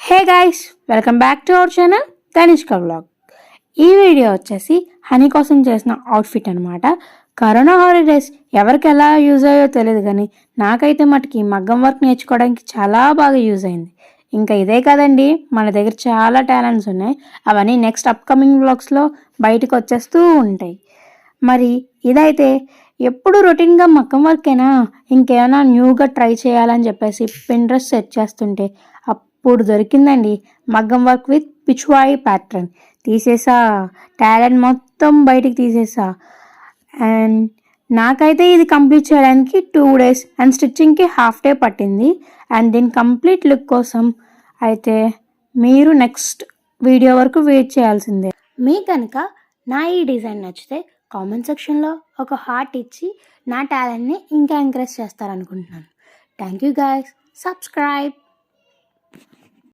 Hey guys, welcome back to our channel Tanishq vlog. ఈ video వచ్చేసి honey కోసం చేసిన అవుట్ఫిట్ అనమాట. కరోనా హాలిడేస్ ఎవరికి ఎలా యూజ్ అయ్యో తెలియదు, కానీ నాకైతే మటుకి మగ్గం వర్క్ నేర్చుకోవడానికి చాలా బాగా యూజ్ అయింది. ఇంకా ఇదే కదండి, మన దగ్గర చాలా టాలెంట్స్ ఉన్నాయి. అవన్నీ నెక్స్ట్ అప్కమింగ్ వ్లాగ్స్లో బయటకు వచ్చేస్తూ ఉంటాయి. మరి ఇదైతే ఎప్పుడు రొటీన్గా మగ్గం వర్కేనా, ఇంకేమైనా న్యూగా ట్రై చేయాలని చెప్పేసి పింట్రెస్ట్ సెర్చ్ చేస్తుంటే అప్పుడు దొరికిందండి మగ్గం వర్క్ విత్ పిచ్వాయి ప్యాటర్న్. తీసేసా, టాలెంట్ మొత్తం బయటికి తీసేసా. అండ్ నాకైతే ఇది కంప్లీట్ చేయడానికి 2 days అండ్ స్టిచ్చింగ్కి హాఫ్ డే పట్టింది. అండ్ దీని కంప్లీట్ లుక్ కోసం అయితే మీరు నెక్స్ట్ వీడియో వరకు వెయిట్ చేయాల్సిందే. మీ కనుక నా ఈ డిజైన్ నచ్చితే కామెంట్ సెక్షన్లో ఒక హార్ట్ ఇచ్చి నా టాలెంట్ని ఇంకా ఎంకరేజ్ చేస్తారనుకుంటున్నాను. Thank you guys. సబ్స్క్రైబ్.